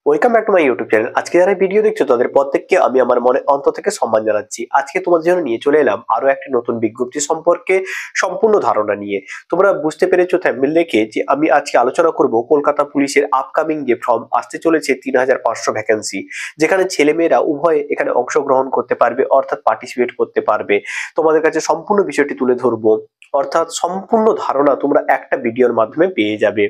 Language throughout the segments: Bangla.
Welcome back to my YouTube channel. আজকে যারা ভিডিও দেখছো তাদের প্রত্যেককে আমি আমার মনে অন্তর থেকে সম্মান জানাচ্ছি। আজকে তোমাদের জন্য নিয়ে চলে এলাম আরো একটি নতুন বিজ্ঞপ্তি সম্পর্কে সম্পূর্ণ ধারণা নিয়ে। তোমরা বুঝতে পেরেছো থাম্বনেল দেখে যে আমি আজকে আলোচনা করব কলকাতা পুলিশের আপকামিং যে ফর্ম আসতে চলেছে ৩৫০০ ভ্যাকেন্সি, যেখানে ছেলেমেয়েরা উভয়ে এখানে অংশগ্রহণ করতে পারবে, অর্থাৎ পার্টিসিপেট করতে পারবে। তোমাদের কাছে সম্পূর্ণ বিষয়টি তুলে ধরবো, অর্থাৎ সম্পূর্ণ ধারণা তোমরা একটা ভিডিওর মাধ্যমে পেয়ে যাবে।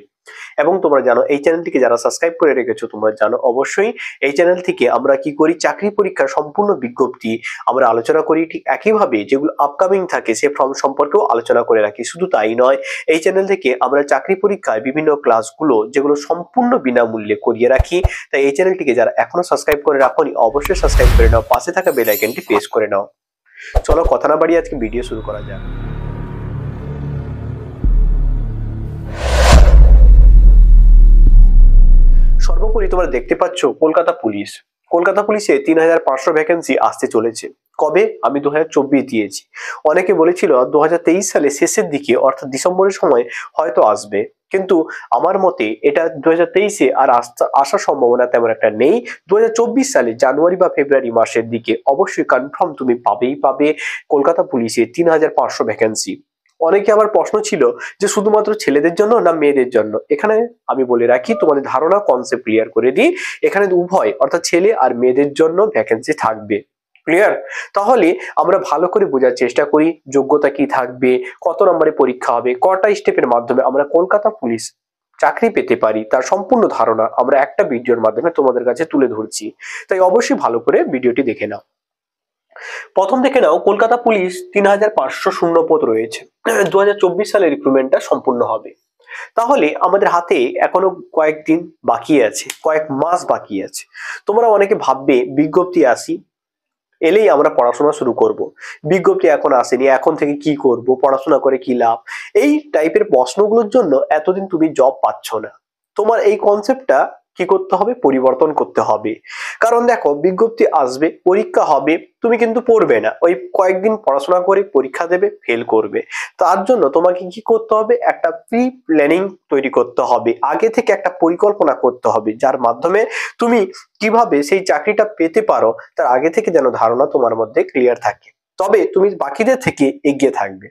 এবং তোমরা জানো এই চ্যানেলটিকে যারা সাবস্ক্রাইব করে রেখেছো তোমরা জানো অবশ্যই এই চ্যানেল থেকে আমরা কি করি, চাকরি পরীক্ষার সম্পূর্ণ বিজ্ঞপ্তি আমরা আলোচনা করি। ঠিক একইভাবে যেগুলো আপকামিং থাকে সে ফর্ম সম্পর্কেও আলোচনা করে রাখি। শুধু তাই নয়, এই চ্যানেল থেকে আমরা চাকরি পরীক্ষায় বিভিন্ন ক্লাসগুলো যেগুলো সম্পূর্ণ বিনামূল্যে করিয়ে রাখি। তাই এই চ্যানেলটিকে যারা এখনো সাবস্ক্রাইব করে রাখোনি অবশ্যই সাবস্ক্রাইব করে নাও, পাশে থাকা বেল আইকনটি প্রেস করে নাও। চলো কথা না বাড়িয়ে আজকে ভিডিও শুরু করা যাক। সর্বোপরি তোমরা দেখতে পাচ্ছ কলকাতা পুলিশে ৩৫০০ ভ্যাকেন্সি আসতে চলেছে। কবে? আমি ২০২৪ দিয়েছি। অনেকে বলেছিল ২০২৩ সালে শেষের দিকে অর্থাৎ ডিসেম্বরের সময় হয়তো আসবে, কিন্তু আমার মতে এটা ২০২৩-এ আর আসার সম্ভাবনা তেমন একটা নেই। ২০২৪ সালে জানুয়ারি বা ফেব্রুয়ারি মাসের দিকে অবশ্যই কনফার্ম তুমি পাবে কলকাতা পুলিশে ৩৫০০ ভ্যাকেন্সি। অনেকে আবার প্রশ্ন ছিল যে শুধুমাত্র ছেলেদের জন্য না মেয়েদের জন্য। এখানে আমি বলে রাখি, তোমাদের ধারণা কনসেপ্ট ক্লিয়ার করে দিই, এখানে উভয় অর্থাৎ ছেলে আর মেয়েদের জন্য ভ্যাকেন্সি থাকবে। ক্লিয়ার? তাহলে আমরা ভালো করে বোঝার চেষ্টা করি যোগ্যতা কি থাকবে, কত নম্বরে পরীক্ষা হবে, কটা স্টেপের মাধ্যমে আমরা কলকাতা পুলিশ চাকরি পেতে পারি, তার সম্পূর্ণ ধারণা আমরা একটা ভিডিওর মাধ্যমে তোমাদের কাছে তুলে ধরছি। তাই অবশ্যই ভালো করে ভিডিওটি দেখে নাও। প্রথম দেখে নাও, কলকাতা পুলিশ ৩৫০০ শূন্যপদ রয়েছে। ২০২৪ সালে রিক্রুটমেন্টটা সম্পূর্ণ হবে। তাহলে আমাদের হাতে এখনো কয়েকদিন বাকি আছে, কয়েক মাস বাকি আছে। তোমরা অনেকে ভাববে বিজ্ঞপ্তি এলেই আমরা পড়াশোনা শুরু করব, বিজ্ঞপ্তি এখন আসেনি, এখন থেকে কি করব, পড়াশোনা করে কি লাভ, এই টাইপের প্রশ্নগুলোর জন্য এতদিন তুমি জব পাচ্ছ না। তোমার এই কনসেপ্টটা কি করতে হবে, পরিবর্তন করতে হবে। কারণ দেখো, বিজ্ঞপ্তি আসবে, পরীক্ষা হবে, তুমি কিন্তু পড়বে না, ওই কয়েকদিন পড়াশোনা করে পরীক্ষা দেবে, ফেল করবে। তার জন্য তোমাকে কি করতে হবে, একটা প্রি প্ল্যানিং তৈরি করতে হবে, আগে থেকে একটা পরিকল্পনা করতে হবে, যার মাধ্যমে তুমি কিভাবে সেই চাকরিটা পেতে পারো তার আগে থেকে যেন ধারণা তোমার মধ্যে ক্লিয়ার থাকে, তবে তুমি বাকিদের থেকে এগিয়ে থাকবে।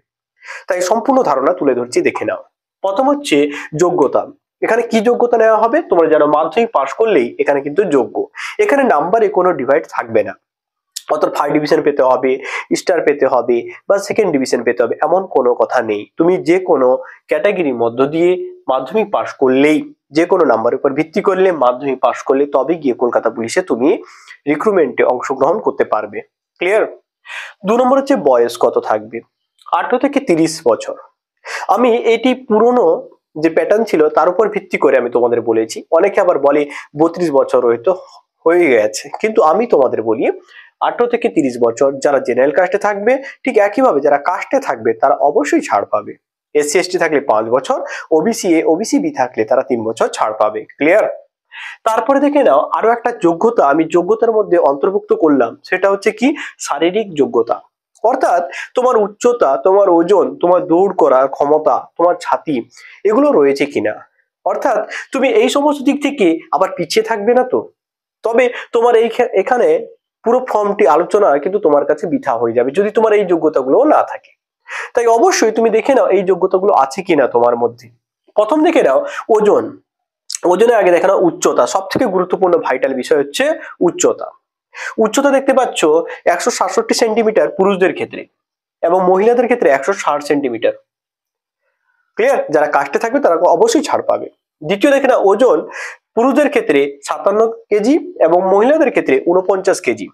তাই সম্পূর্ণ ধারণা তুলে ধরছি, দেখে নাও। প্রথম হচ্ছে যোগ্যতা। এখানে কি যোগ্যতা নেওয়া হবে? তোমরা যেন মাধ্যমিক পাশ করলেই এখানে কিন্তু যোগ্য। এখানে নাম্বারে কোনো ডিভাইড থাকবে না, অর্থাৎ ফার্স্ট ডিভিশন পেতে হবে, স্টার পেতে হবে বা সেকেন্ড ডিভিশন পেতে হবে এমন কোনো কথা নেই। তুমি যে কোনো ক্যাটাগরির মধ্য দিয়ে মাধ্যমিক পাশ করলেই, যে কোনো নাম্বারের উপর ভিত্তি করলে মাধ্যমিক পাশ করলে তবে গিয়ে কলকাতা পুলিশে তুমি রিক্রুটমেন্টে অংশগ্রহণ করতে পারবে। ক্লিয়ার? ২ নম্বর হচ্ছে বয়স কত থাকবে। ১৮ থেকে ৩০ বছর। আমি এটি পুরনো যে প্যাটার্ন ছিল তার উপর ভিত্তি করে আমি তোমাদের বলেছি। অনেকে আবার বলে ৩২ বছর হয়তো হয়ে গেছে, কিন্তু আমি তোমাদের বলি ১৮ থেকে ৩০ বছর যারা জেনারেল কাস্টে থাকবে, ঠিক একইভাবে যারা কাস্টে থাকবে তারা অবশ্যই ছাড় পাবে। এসসি এসটি থাকলে ৫ বছর, ওবিসি এ ওবিসি বি থাকলে তারা ৩ বছর ছাড় পাবে। ক্লিয়ার? তারপরে দেখে নাও আরো একটা যোগ্যতা আমি যোগ্যতার মধ্যে অন্তর্ভুক্ত করলাম, সেটা হচ্ছে কি, শারীরিক যোগ্যতা। অর্থাৎ তোমার উচ্চতা, তোমার ওজন, তোমার দৌড় করার ক্ষমতা, তোমার ছাতি এগুলো রয়েছে কিনা। অর্থাৎ তুমি এই সমস্ত দিক থেকে আবার পিছিয়ে থাকবে না তো। তবে তোমার এখানে পুরো ফর্মটি আলোচনা কিন্তু তোমার কাছে বৃথা হয়ে যাবে যদি তোমার এই যোগ্যতাগুলো না থাকে। তাই অবশ্যই তুমি দেখে নাও এই যোগ্যতাগুলো আছে কিনা তোমার মধ্যে। প্রথম দেখে নাও ওজন। ওজনের আগে দেখে নাও উচ্চতা। সব থেকে গুরুত্বপূর্ণ ভাইটাল বিষয় হচ্ছে উচ্চতা। উচ্চতা দেখতে পাচ্ছ ১৬৭ সেন্টিমিটার পুরুষদের ক্ষেত্রে এবং মহিলাদের ক্ষেত্রে ১৬০ সেন্টিমিটার। ক্লিয়ার? যারা কাস্টে থাকবে তারা অবশ্যই ছাড় পাবে। দ্বিতীয় দেখে না ওজন, পুরুষদের ক্ষেত্রে ৫৭ কেজি এবং মহিলাদের ক্ষেত্রে ৪৯ কেজি।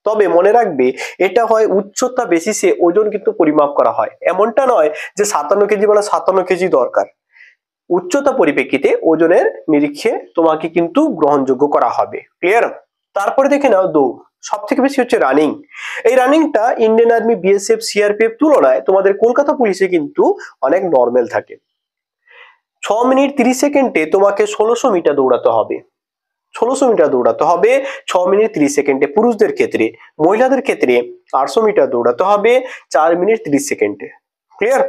তবে মনে রাখবে, এটা হয় উচ্চতা বেসিসে ওজন কিন্তু পরিমাপ করা হয়, এমনটা নয় যে ৫৭ কেজি মানে ৫৭ কেজি দরকার। উচ্চতা পরিপ্রেক্ষিতে ওজনের নিরীক্ষে তোমাকে কিন্তু গ্রহণযোগ্য করা হবে। ক্লিয়ার? তারপরে দেখে নাও দৌড়। সব থেকে বেশি হচ্ছে রানিং। এই রানিংটা ইন্ডিয়ান আর্মি, বিএসএফ, সিআরপিএফ তুলনায় তোমাদের কলকাতা পুলিশে কিন্তু অনেক নর্মাল থাকে। ৬ মিনিট ৩০ সেকেন্ডে তোমাকে ১৬০০ মিটার দৌড়াতে হবে। ১৬০০ মিটার দৌড়াতে হবে ৬ মিনিট ৩০ সেকেন্ডে পুরুষদের ক্ষেত্রে। মহিলাদের ক্ষেত্রে ৮০০ মিটার দৌড়াতে হবে ৪ মিনিট ৩০ সেকেন্ডে। ক্লিয়ার?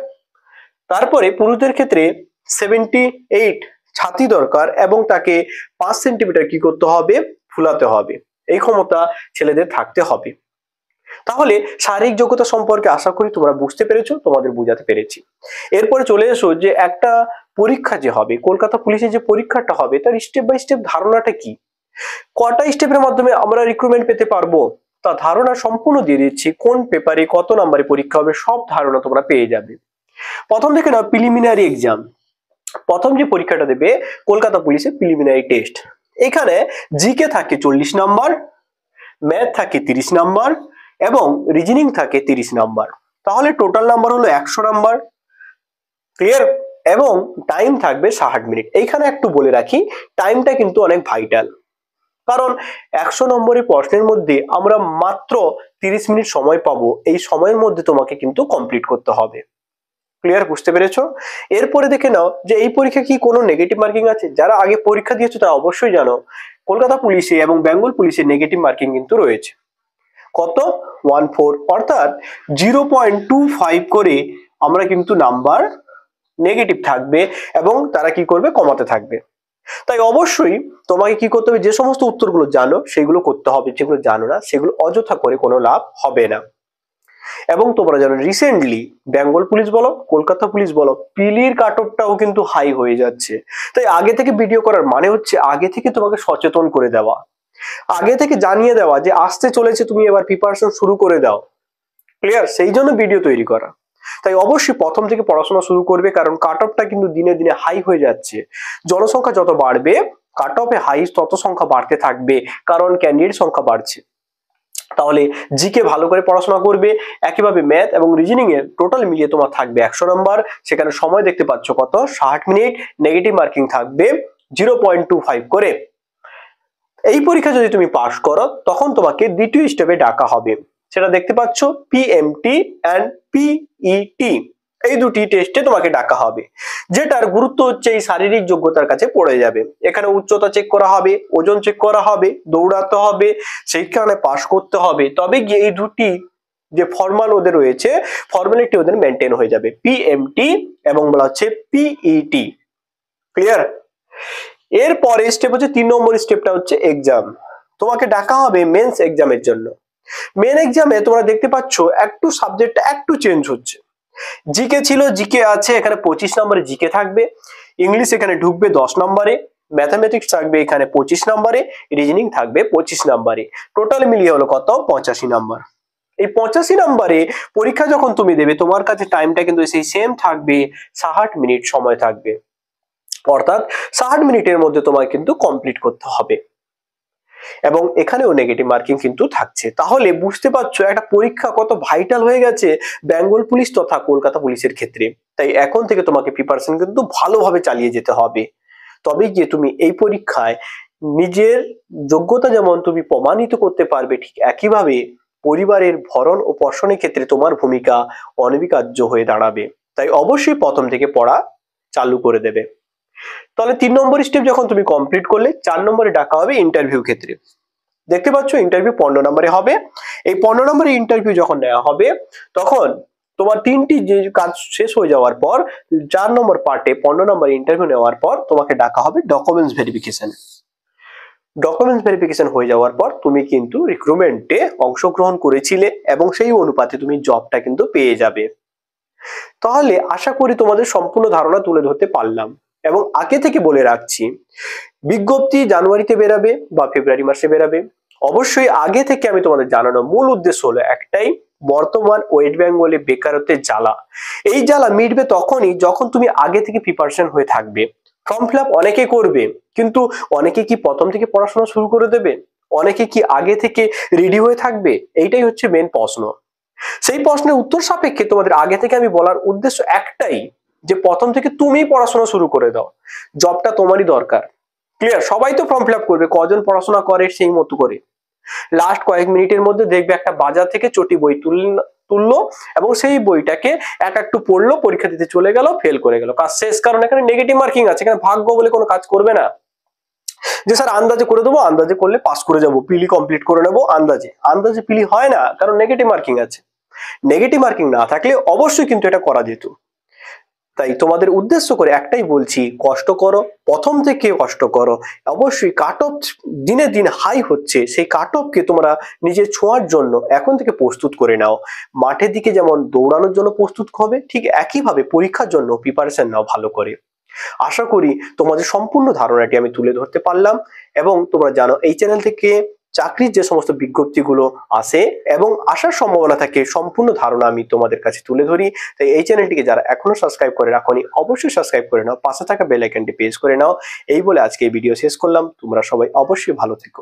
তারপরে পুরুষদের ক্ষেত্রে 78 ছাতি দরকার এবং তাকে 5 সেন্টিমিটার কি করতে হবে, ফুলাতে হবে। এই ক্ষমতা ছেলেদের থাকতে হবে। তাহলে শারীরিক যোগ্যতা সম্পর্কে আশা করি তোমরা বুঝতে পেরেছো, তোমাদের বোঝাতে পেরেছি। এরপরে চলে এসো যে একটা পরীক্ষা যে হবে, কলকাতা পুলিশের যে পরীক্ষাটা হবে তার স্টেপ বাই স্টেপ ধারণাটা কি, কটা স্টেপের মাধ্যমে আমরা রিক্রুটমেন্ট পেতে পারবো তা ধারণা সম্পূর্ণ দিয়ে দিচ্ছি। কোন পেপারে কত নম্বরে পরীক্ষা হবে সব ধারণা তোমরা পেয়ে যাবে। প্রথম থেকে না প্রিলিমিনারি এক্সাম, প্রথম যে পরীক্ষাটা দেবে কলকাতা পুলিশের প্রিলিমিনারি টেস্ট। এখানে জিকে থাকে 40 নম্বর, ম্যাথ থাকে 30 নম্বর এবং রিজনিং থাকে 30 নম্বর। তাহলে টোটাল নাম্বার হলো 100 নম্বর। ক্লিয়ার? এবং টাইম থাকবে 60 মিনিট। এইখানে একটু বলে রাখি, টাইমটা কিন্তু অনেক ভাইটাল, কারণ 100 নম্বরের প্রশ্নের মধ্যে আমরা মাত্র 30 মিনিট সময় পাবো। এই সময়ের মধ্যে তোমাকে কিন্তু কমপ্লিট করতে হবে। ক্লিয়ার? বুঝতে পেরেছো? এরপরে দেখে নাও যে এই পরীক্ষা কি কোনো নেগেটিভ মার্কিং আছে? যারা আগে পরীক্ষা দিয়েছো তারা অবশ্যই জানো কলকাতা পুলিশে এবং বেঙ্গল পুলিশে নেগেটিভ মার্কিং কিন্তু রয়েছে। কত? 14, অর্থাৎ 0.25 করে আমরা কিন্তু নাম্বার নেগেটিভ থাকবে এবং তারা কি করবে, কমাতে থাকবে। তাই অবশ্যই তোমাকে কি করতে হবে, যে সমস্ত উত্তরগুলো জানো সেগুলো করতে হবে, যেগুলো জানো না সেগুলো অযথা করে কোনো লাভ হবে না। এবং তোমরা জানো রিসেন্টলি বেঙ্গল পুলিশ বলো, কলকাতা পুলিশ বলো, পিলির কাট অফটাও কিন্তু হাই হয়ে যাচ্ছে। তাই আগে থেকে ভিডিও করার মানে হচ্ছে আগে থেকে তোমাকে সচেতন করে দেওয়া, আগে থেকে জানিয়ে দেওয়া যে আসতে চলেছে, তুমি এবার প্রিপারেশন শুরু করে দাও। ক্লিয়ার? সেই জন্য ভিডিও তৈরি করা। তাই অবশ্যই প্রথম থেকে পড়াশোনা শুরু করবে, কারণ কাট অফটা কিন্তু দিনে দিনে হাই হয়ে যাচ্ছে। জনসংখ্যা যত বাড়বে কাট অফে হাই তত সংখ্যা বাড়তে থাকবে, কারণ ক্যান্ডিডেট সংখ্যা বাড়ছে। তাহলে জিকে ভালো করে পড়াশোনা করবে। একইভাবে ম্যাথ এবং রিজনিং এর টোটাল মিলিয়ে তোমার থাকবে 100 নম্বর। সেখানে সময় দেখতে পাচ্ছ কত, 60 মিনিট। নেগেটিভ মার্কিং থাকবে 0.25 করে। এই পরীক্ষা যদি তুমি পাস করো তখন তোমাকে দ্বিতীয় স্টেপে ডাকা হবে, সেটা দেখতে পাচ্ছ পিএমটি এন্ড পিইটি। এই দুটি টেস্টে তোমাকে ডাকা হবে, যেটার গুরুত্ব হচ্ছে এই শারীরিক যোগ্যতার কাছে পড়ে যাবে। এখানে উচ্চতা চেক করা হবে, ওজন চেক করা হবে, দৌড়াতে হবে, সেইখানে পাস করতে হবে, তবে গিয়ে এই দুটি যে ফর্মাল ওদের রয়েছে ফর্মালিটি ওদের মেনটেন হয়ে যাবে, পিএমটি এবং বলা হচ্ছে পিইটি। ক্লিয়ার? এরপরে স্টেপ হচ্ছে 3 নম্বর স্টেপটা হচ্ছে এক্সাম। তোমাকে ডাকা হবে মেন্স এক্সামের জন্য। মেন এক্সামে তোমরা দেখতে পাচ্ছ একটু সাবজেক্টটা একটু চেঞ্জ হচ্ছে। জিকে ছিল, জিকে আছে, এখানে 25 নম্বরে জিকে থাকবে। ইংলিশ এখানে ঢুকবে 10 নম্বরে, ম্যাথামেটিক্স থাকবে এখানে 25 নম্বরে, রিজনিং থাকবে 25 নম্বরে। টোটাল মিলিয়ে হলো কত, 85 নম্বর। এই 85 নম্বরে পরীক্ষা যখন তুমি দেবে তোমার কাছে টাইমটা কিন্তু সেই সেম থাকবে, 60 মিনিট সময় থাকবে। অর্থাৎ 60 মিনিটের মধ্যে তোমায় কিন্তু কমপ্লিট করতে হবে এবং এখানেও নেগেটিভ মার্কিং কিন্তু থাকছে। তাহলে বুঝতে পারছো একটা পরীক্ষা কত ভাইটাল হয়ে গেছে বেঙ্গল পুলিশ তথা কলকাতা পুলিশের ক্ষেত্রে। তাই এখন থেকে তোমাকে প্রিপারেশন কিন্তু ভালোভাবে চালিয়ে যেতে হবে, তবেই গিয়ে তুমি এই পরীক্ষায় নিজের যোগ্যতা যেমন তুমি প্রমাণিত করতে পারবে, ঠিক একইভাবে পরিবারের ভরণ ও পোষণের ক্ষেত্রে তোমার ভূমিকা অনবিকার্য হয়ে দাঁড়াবে। তাই অবশ্যই প্রথম থেকে পড়া চালু করে দেবে। তাহলে 3 নম্বর স্টেপ যখন তুমি কমপ্লিট করলে 4 নম্বরে ডাকা হবে ইন্টারভিউ ক্ষেত্রে। দেখতে পাচ্ছ ইন্টারভিউ 15 নম্বরে হবে। এই 15 নম্বরে ইন্টারভিউ যখন নেওয়া হবে তখন তোমার 3টি যে কাজ শেষ হয়ে যাওয়ার পর 4 নম্বর পার্টে 15 নম্বর ইন্টারভিউ নেওয়ার পর তোমাকে ডাকা হবে ডকুমেন্টস ভেরিফিকেশন। ডকুমেন্টস ভেরিফিকেশন হয়ে যাওয়ার পর তুমি কিন্তু রিক্রুটমেন্টে অংশগ্রহণ করেছিলে এবং সেই অনুপাতে তুমি জবটা কিন্তু পেয়ে যাবে। তাহলে আশা করি তোমাদের সম্পূর্ণ ধারণা তুলে ধরতে পারলাম। এবং আগে থেকে বলে রাখছি, বিজ্ঞপ্তি জানুয়ারিতে বেরাবে বা ফেব্রুয়ারি মাসে বেরাবে। অবশ্যই আগে থেকে আমি তোমাদের জানানো মূল উদ্দেশ্য হলো একটাই, বর্তমান ওয়েস্ট বেঙ্গলে বেকারত্বের জ্বালা, এই জ্বালা মিটবে তখনই যখন তুমি আগে থেকে প্রিপারেশন হয়ে থাকবে। ফর্ম ফিল আপ অনেকে করবে, কিন্তু অনেকে কি প্রথম থেকে পড়াশোনা শুরু করে দেবে? অনেকে কি আগে থেকে রেডি হয়ে থাকবে? এইটাই হচ্ছে মেন প্রশ্ন। সেই প্রশ্নের উত্তর সাপেক্ষে তোমাদের আগে থেকে আমি বলার উদ্দেশ্য একটাই, যে প্রথম থেকে তুমি পড়াশোনা শুরু করে দাও, জবটা তোমারই দরকার। ক্লিয়ার? সবাই তো ফর্ম ফিল আপ করবে, কজন পড়াশোনা করে সেই মতো করে। লাস্ট কয়েক মিনিটের মধ্যে দেখবে একটা বাজার থেকে চটি বই তুললো এবং সেই বইটাকে একটু পড়লো, পরীক্ষা দিতে চলে গেল, ফেল করে গেল, কাজ শেষ। কারণ এখানে নেগেটিভ মার্কিং আছে, এখানে ভাগ্য বলে কোনো কাজ করবে না যে স্যার আন্দাজে করে দেবো, আন্দাজে করলে পাস করে যাবো, পিলি কমপ্লিট করে নেবো। আন্দাজে আন্দাজে পিলি হয় না, কারণ নেগেটিভ মার্কিং আছে। নেগেটিভ মার্কিং না থাকলে অবশ্যই কিন্তু এটা করা যেত। তাই তোমাদের উদ্দেশ্য করে একটাই বলছি, কষ্ট করো, প্রথম থেকে কষ্ট করো। অবশ্যই কাট অফ দিনে দিন হাই হচ্ছে, সেই কাট অফকে তোমরা নিজের ছোঁয়ার জন্য এখন থেকে প্রস্তুত করে নাও। মাঠের দিকে যেমন দৌড়ানোর জন্য প্রস্তুত হবে, ঠিক একইভাবে পরীক্ষার জন্য প্রিপারেশন নাও ভালো করে। আশা করি তোমাদের সম্পূর্ণ ধারণাটি আমি তুলে ধরতে পারলাম, এবং তোমরা জানো এই চ্যানেল থেকে চাকরির যে সমস্ত বিজ্ঞপ্তিগুলো আসে এবং আসার সম্ভাবনা থাকে, সম্পূর্ণ ধারণা আমি তোমাদের কাছে তুলে ধরি। তাই এই চ্যানেলটিকে যারা এখনো সাবস্ক্রাইব করে রাখোনি, অবশ্যই সাবস্ক্রাইব করে নাও, পাশে থাকা বেল আইকনটি প্রেস করে নাও। এই বলে আজকে এই ভিডিও শেষ করলাম। তোমরা সবাই অবশ্যই ভালো থেকো।